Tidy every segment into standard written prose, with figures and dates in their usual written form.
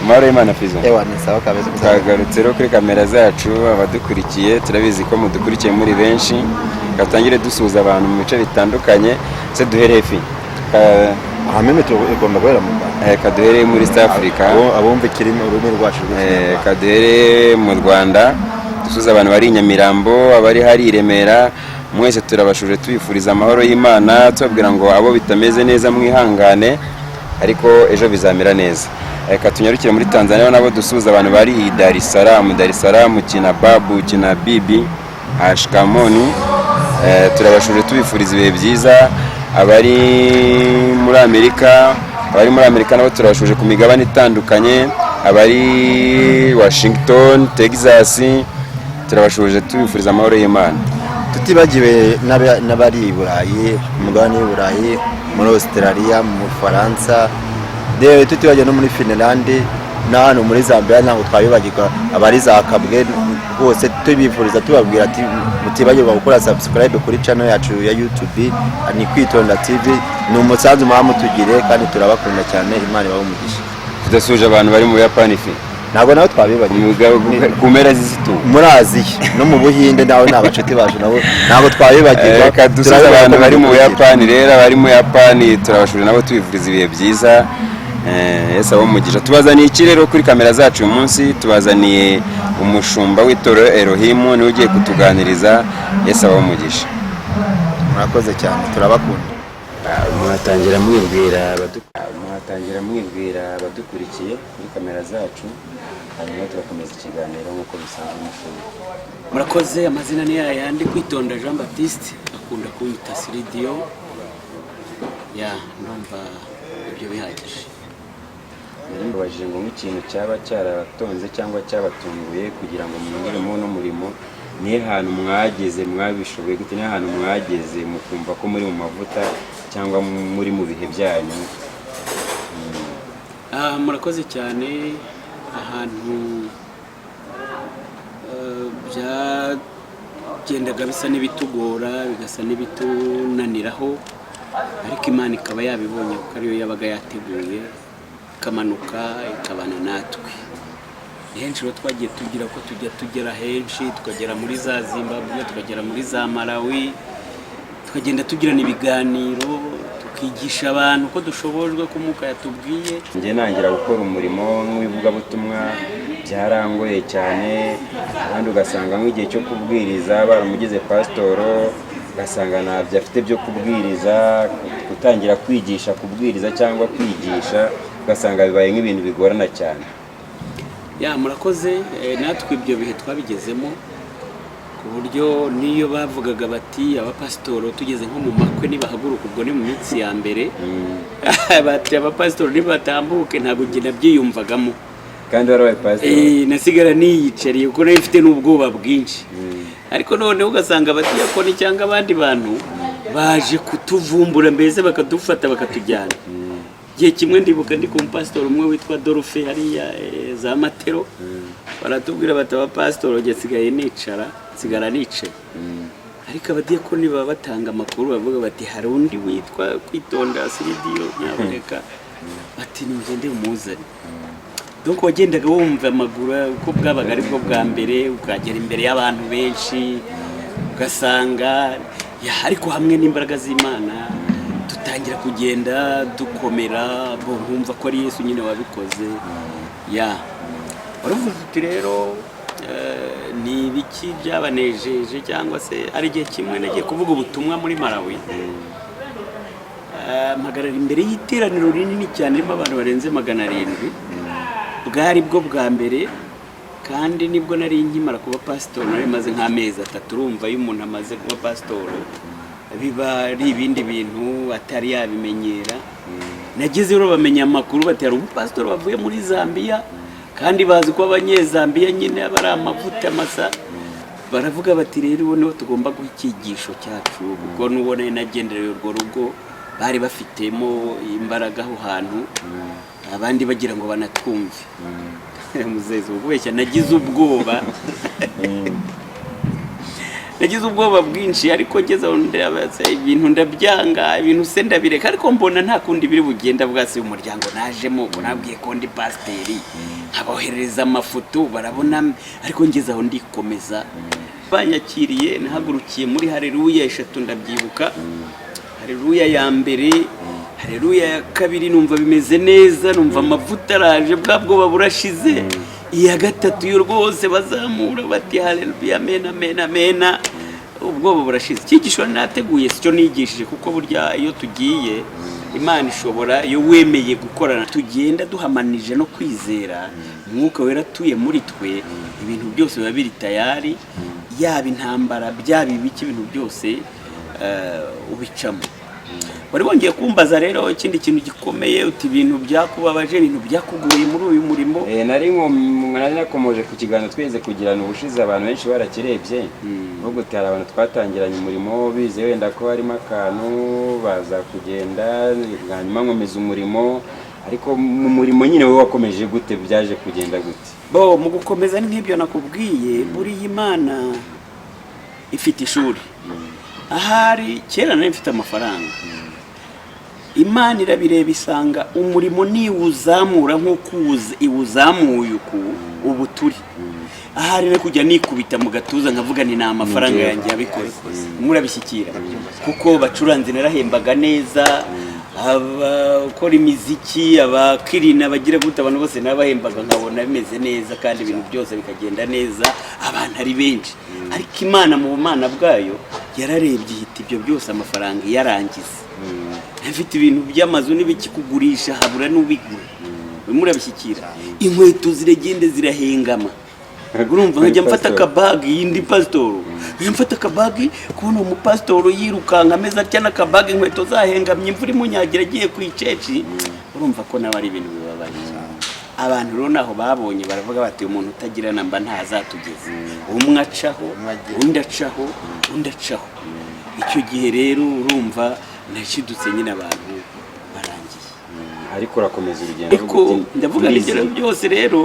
Amahoro y'Imana Fizo. Ewa ni sawa kabeza. Twagarutse rero kuri kamera zacu abadukurikiye, turabizi ko mudukurikiye muri benshi. Gatangire dusuza abantu mu bice bitandukanye. Se duhereye fi. Meme tugomba guhera mu Rwanda. Kaduhereye muri South Africa. Abumva kirimo ururimi rwacu. Kaduhereye mu Rwanda. Dusuza abantu bari Nyamirambo, abari hari Remera. Mwese turabashuje tubifuriza amahoro y'Imana, tubabwira ngo abo bitameze neza mwihangane, ariko ejo bizamera neza. Tunyarukire muri Tanzania nabo dusuza abantu bari Dar es Salaam kina Babu kina Bibi Ashkamoni. Turabashuje tubifuriza ibihe byiza. Abari muri Amerika nabo turabashuje ku migabane itandukanye, abari Washington, Texas, turabashuje tubifuriza amahoro y'Imana. Tutibagiwe n'abari Burayi, umugabane w'Uburayi, muri Australia, mu Faransa, tutibagiwe no muri Finland, hano muri Zambia ntabwo twabibagirwa, abari za Kabwe bose tubifuriza tubabwira ati mutibagirwa gukora subscribe kuri channel yacu ya YouTube ni Kwitonda TV. Ni umusanzu mutugire kandi turabakunda cyane. Imana ibahe umugisha. Tudasuje abantu bari mu Yapani fi. Ntabwo nawe twabibagiwe ku mpera z'isitu muri Aziya no mu Buhinde, nawe n'abacuti bacu nabo ntabwo twabibagirwa. Dusuza abantu bari mu Yapani rero, bari mu Yapani turabashuje nabo tubifuriza ibihe byiza. Yesu abamugisha. Tubazaniye iki rero kuri kamera zacu uyu munsi? Tubazaniye umushumba w'itorero Elohim, niwe ugiye kutuganiriza. Yesu abamugisha. Murakoze cyane, turabakunda. Mwatangira mwibwira abadukurikiye kuri kamera zacu, hanyuma tugakomeza ikiganiro nk'uko bisanzwe umushumba. Murakoze. Amazina ni yayandi, Kwitonda Jean Baptiste, akunda kuyita Siridiyo. Ndumva ibyo bihagije. Mbabajije ngo nk'ikintu cyaba cyarabatonze cyangwa cyabatunguye kugira ngo mwongere no murimo, ni ahantu mwageze mwabishoboye gute? Ni ahantu mwageze mukumva ko muri mu mavuta cyangwa muri mu bihe byanyu? Murakoze cyane. Ahantu byagendaga bisa n'ibitugora, bigasa n'ibitunaniraho, ariko Imana ikaba yabibonye kuko ariyo yabaga yateguye, ikamanuka ikabana natwe. Henshi rero twagiye tugira ko tugera henshi, tukagera muri za Zimbabwe, tukagera muri za Malawi, tukagenda tugirana ibiganiro, tukigisha abantu ko dushobojwe ko Umwuka yatubwiye. Njye nangira gukora umurimo w'ivugabutumwa, byarangoye cyane, kandi ugasanga nk'igihe cyo kubwiriza baramugize pasitoro, ugasanga ntabyo afite byo kubwiriza, gutangira kwigisha kubwiriza cyangwa kwigisha, ugasanga bibaye nk'ibintu bigorana cyane. Murakoze. Natwe ibyo bihe twabigezemo, ku buryo niyo bavugaga bati abapasitoro tugeze nko mu makwe nibahaguruka, ubwo ni mu minsi ya mbere, bati abapasitoro nibatambuke, ntabwo njye nabyiyumvagamo. Kandi warabaye pasitoro? Nasigara niyicariye kuko nari mfite n'ubwoba bwinshi. Ariko noneho ugasanga abadiyakoni cyangwa abandi bantu baje kutuvumbura, mbese bakadufata bakatujyana. Igihe kimwe ndibuka ndi ku pasitoro umwe witwa Dorfe hariya za Matero, baratubwira bati abapasitoro nsigaye nsigara nicaye. Ariko abadiyakoni baba batanga amakuru, bavuga bati hari undi witwa Kwitonda Siridiyo, nyaboneka bati nimugende umuzane. Donc wagendaga wumva amaguru uko bwabaga ari bwo bwa mbere, ukagera imbere y'abantu benshi, ugasanga ariko hamwe n'imbaraga z'Imana dutangira kugenda dukomera, bumva ko ari Yesu nyine wabikoze. Waravuze uti rero ni ibiki byabanejeje, cyangwa se ari igihe kimwe nagiye kuvuga ubutumwa muri Malawi, mpagarara imbere y'iteraniro rinini cyane ririmo abantu barenze 700. Bwari bwo bwa mbere, kandi nibwo nari nkimara kuba pasitoro, nari maze nk'amezi 3. Urumva iyo umuntu amaze kuba pasitoro biba ari ibindi bintu atari yabimenyera. Nagezeyo bamenya amakuru bati hari umupasitoro bavuye muri Zambia, kandi bazi ko abanyezambiya nyine bari amavuta masa. Baravuga bati rero niho tugomba guhikigisho cyacu, kuko nubona nagendereye urwo rugo bari bafitemo imbaraga aho hantu, abandi bagira ngo banatwumve. Muzeze ubweshya nagize ubwoba. nagize ubwoba bwinshi ariko ngeze aho ibintu ndabyanga ibintu se ndabireka ariko mbona nta kundi biri bugenda bwase umuryango najemo ubwo nabwiye ko ndi pasiteri nkaboherereza amafoto barabona ariko ngeze aho ndikomeza banyakiriye nahagurukiye muri haleluya 3 ndabyibuka haleluya ya mbere haleluya ya kabiri numva bimeze neza numva amavuta araje bwa bwoba burashize iya gatatu yo rwose bazamura bati haleluya amen amen amen ubwoba burashize cyigisho nateguye cyo nigishije kuko burya iyo tugiye Imana ishobora iyo wemeye gukorana tugenda duhamanije no kwizera umwuka wera tuye muri twe ibintu byose biba biri tayari yaba intambara byaba ibiki ibintu byose ubicamo wari wongeye kumbaza rero ikindi kintu gikomeye uti ibintu byakubabaje ibintu byakuguye muri uyu murimo nari nakomoje ku kiganiro tweze kugirana ubushize abantu benshi barakirebye nubwo hari abantu twatangiranye umurimo bize wenda ko harimo akantu baza kugenda hanyuma nkomeza umurimo ariko mu murimo nyine wowe wakomeje gute byaje kugenda gute mu gukomeza ni nk'ibyo nakubwiye buriya Imana ifite ishuri ahari kera nari mfite amafaranga Imana irabireba isanga umurimo niwuzamura nk'uko iwuzamuye ubu turi ahari no kujya nikubita mu gatuza nkavuga ni amafaranga yanjye yabikoze murabishyikira kuko bacuranze narahembaga neza abakora imiziki abakirina bagira gute abantu bose nabahembaga nkabona bimeze neza kandi ibintu byose bikagenda neza abantu ari benshi ariko Imana mu bumana bwayo yararebye ihita ibyo byose amafaranga yarangiza afite ibintu by'amazu n'ibikikugurisha habura n'ubigura murabishyikira inkweto ziregende zirahengama urumva nkajya mfata akabagi yindi pasitoro mfata akabagi kubona umupasitoro yirukanka ameze atya n'akabagi inkweto zahengamye imvura imunyagira agiye ku iceci urumva ko nawe ari ibintu bibabaje abantu rero naho babonye baravuga bati umuntu utagira namba ntazatugeze umwe acaho undi acaho undi acaho icyo gihe rero urumva nashidutse nyine abantu barangiye ariko urakomeza urugendo ariko ndavuga n'ibyo byose rero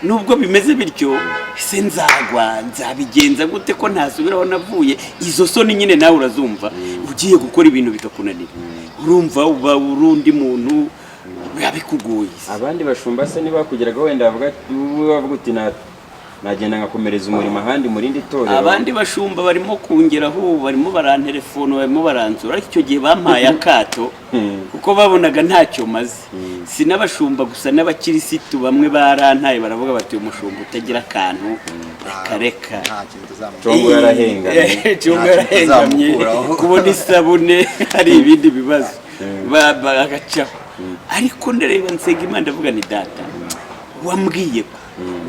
nubwo bimeze bityo se nzabigenza gute ko ntasubiraho navuye izo soni nyine nawe urazumva ugiye gukora ibintu bikakunanira urumva uba urundi muntu yabikugoye abandi bashumba se niba kugeraga wenda bavuga uti nagenda ngakomereza umurimo ahandi murindi torero abandi bashumba barimo kungeraho barimo barantelefone barimo baransura ariko icyo gihe bampaye akato kuko babonaga ntacyo maze sinabashumba gusa n'abakirisitu bamwe barantaye baravuga bati umushumba utagira akantu reka Chongo yarahengamye kubona isabune hari ibindi bibazo bagacaho ariko ndareba nsenga Imana ndavuga ni data wambwiye ko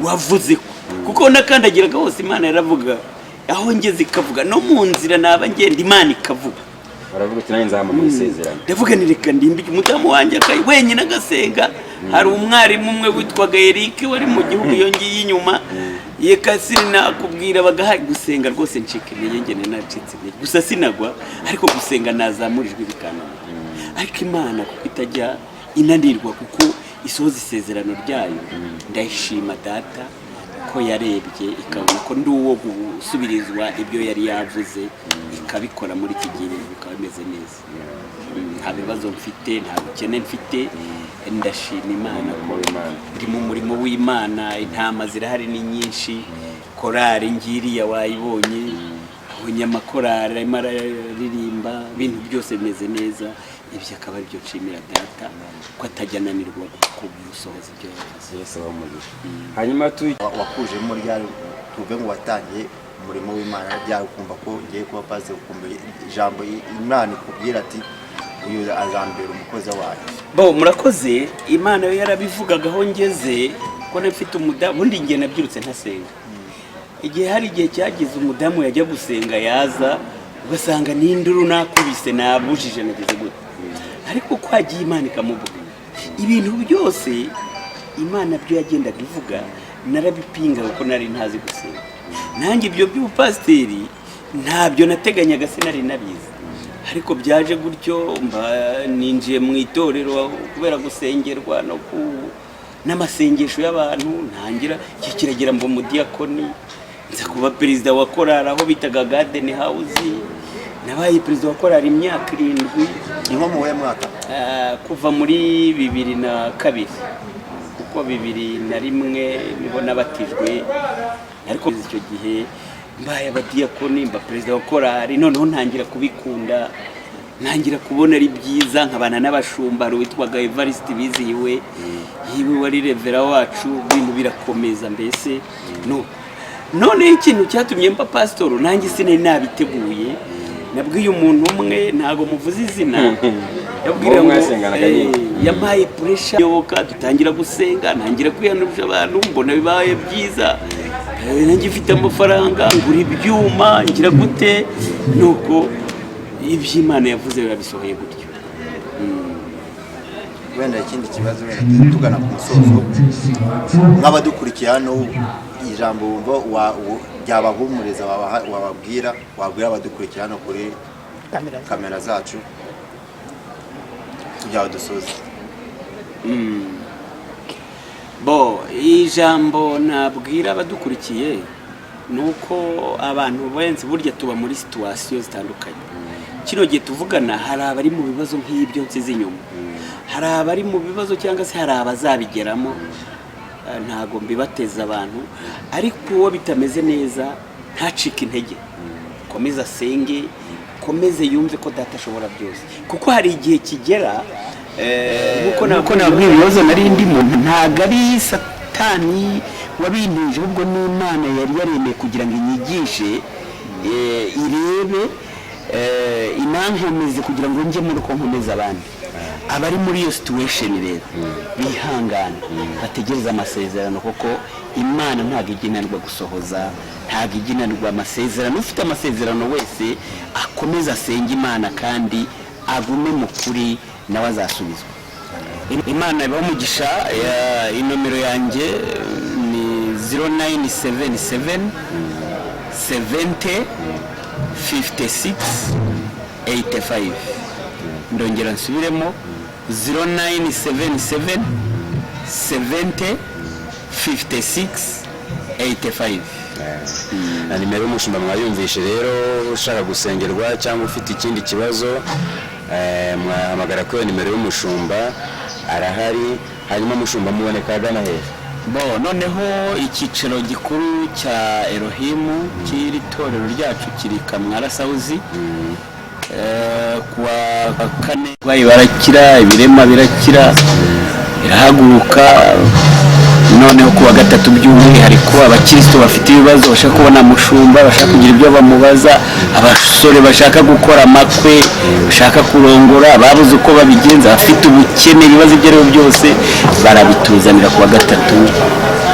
wavuze ko kuko nakandagiraga hose Imana yaravuga aho ngeze ikavuga no mu nzira naba ngenda Imana ikavuga baravuga ati nanjye nzama mu isezerano ndavuga ni reka ndimbike umudamu wanjye akayi wenyine agasenga hari umwarimu umwe witwaga Eric wari mu gihugu yongiye inyuma yekasiri nakubwira bagahaye gusenga rwose ncike ngene nacitse gusa sinagwa ariko gusenga nazamurijwe bikanana ariko Imana kuko itajya inanirwa kuko isoza isezerano ryayo ndayishima data ko yarebye ikabona ko ndi uwo gusubirizwa ibyo yari yavuze ikabikora muri iki gihe bikaba bimeze neza nta bibazo mfite nta bukene mfite ndashima Imana ko ndi mu murimo w'Imana intama zirahari ni nyinshi korari ngiriya wayibonye abanyamakorari arimo araririmba ibintu byose bimeze neza ibyo akaba ari byo nshimira data ko atajya ananirwa gusohoza ibyo yavuze hanyuma wakujemo ryari tuve ngo watangiye umurimo w'Imana ryari ukumva ko ugiye kuba pastor ukumva ijambo Imana ikubwira ati uyu azambera umukozi wayo murakoze Imana yo yarabivugaga aho ngeze ko nafite umudamu undi ngiye nabyirutse ntasenga igihe hari igihe cyagize umudamu yajya gusenga yaza ugasanga n'induru nakubise nabujije nageze gute ariko kwagiye Imana ikamuvuga ibintu byose Imana byo yagendaga ivuga narabipinga kuko nari ntazi gusenga nanjye ibyo by'ubupasiteri ntabyo nateganyaga sinari nabizi ariko byaje gutyo ninjiye mu itorero kubera gusengerwa no n'amasengesho y'abantu ntangira kiragera mbo mu diakoni nza kuba perezida wa korali aho bitaga Garden House, nabaye perezida wa korali imyaka 7. Inko mu mwaka kuva muri 2002 kuko 2001 nibo nabatijwe, ariko icyo gihe mbaye abadiyakoni mba perezida wa korali, noneho ntangira kubikunda, ntangira kubona ari byiza, nkabana n'abashumba witwaga Evariste Bizihiwe, yiwe wari revera wacu, ibintu birakomeza mbese none ikintu cyatumye mba pastor nanjye sinari nabiteguye. Nabwiye umuntu umwe, ntago muvuze izina, yabwira ngo yampaye pressure yoka, dutangira gusenga, ntangira kwihanurira abantu, mbona bibaye byiza, nanjye mfite amafaranga, ngura ibyuma, ngira gute, nuko iby'Imana yavuze birabisohoye gutyo. Wenda ikindi kibazo wenda tugana ku musozo, nk'abadukurikiye hano ijambo wumva ryabahumuriza wabwira abadukurikiye hano kuri kamera zacu kugira dusoze. Ijambo nabwira abadukurikiye nuko abantu benshi burya tuba muri situation zitandukanye. Kino gihe tuvugana hari abari mu bibazo nk'ibyo nsize inyuma, hari abari mu bibazo cyangwa se hari abazabigeramo, ntago mbibateza abantu, ariko uwo bitameze neza ntacike intege, komeza senge, komeze yumve ko data ashobora byose, kuko hari igihe kigera nuko nabwiye ibibazo nari ndimo, ntago ari Satani wabintije, ubwo n'Imana yari yaremeye kugira ngo inyigishe, irebe, inankomeze kugira ngo njye muri ko nkomeza abandi. Abari muri iyo situation rero bihangana, bategereza amasezerano, kuko Imana ntago iginanirwa gusohoza, ntago iginanirwa amasezerano. Ufite amasezerano wese akomeza asenga Imana kandi agume mu kuri, nawe azasubizwa. Imana ibaho umugisha. Inomero yanjye ni 0977 70 56 85. Ndongera nsubiremo 0977 70 56 85. na nimero y'umushumba mwayumvishe rero. Ushaka gusengerwa cyangwa ufite ikindi kibazo, mwahamagara kuri nimero y'umushumba, arahari. Hanyuma umushumba muboneka agana hehe? Noneho icyiciro gikuru cya Elohim kiri torero ryacu kiri Kamwara Sauzi, kuwa 4 barakira, ibirema birakira, irahaguruka. Noneho kuwa 3 by'umwihariko abakristo bafite ibibazo, bashaka kubona mushumba, bashaka kugira ibyo bamubaza, abasore bashaka gukora amakwe, bashaka kurongora, babuze uko babigenza, bafite ubukene, ibibazo ibyo byose barabituzanira kuwa 3,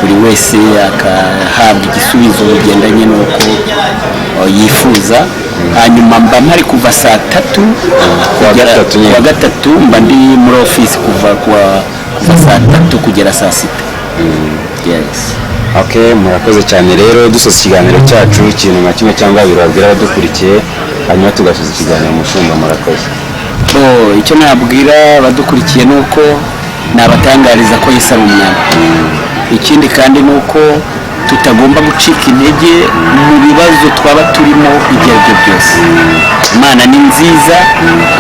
buri wese akahabwa igisubizo bigendanye n'uko yifuza. Hanyuma mba mpari kuva saa 3 kuwa 3 mba ndi muri office kuva saa 3 kugera saa 6. Yes. Okay, murakoze cyane rero. Dusoza ikiganiro cyacu, ikintu nka kimwe cyangwa babiri babwira abadukurikiye, hanyuma tugasoza ikiganiro. Umushumba murakoze. Icyo nabwira abadukurikiye nuko nabatangariza ko Yesu ari umwami. Ikindi kandi nuko tutagomba gucika intege mu bibazo twaba turimo ibyo byose. Imana ni nziza,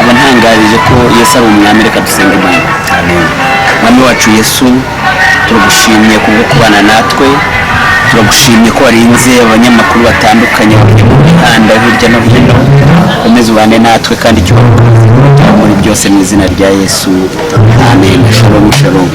abantangarije ko Yesu ari umwami. Reka dusenge Imana. Amen. Mwami wacu Yesu, turagushimiye kubwo kubana natwe, turagushimiye ko warinze abanyamakuru batandukanye mu mihanda hirya no hino. Komeza ubane natwe kandi cyubahiro muri byose mu izina rya Yesu. Amen. Shalom shalom.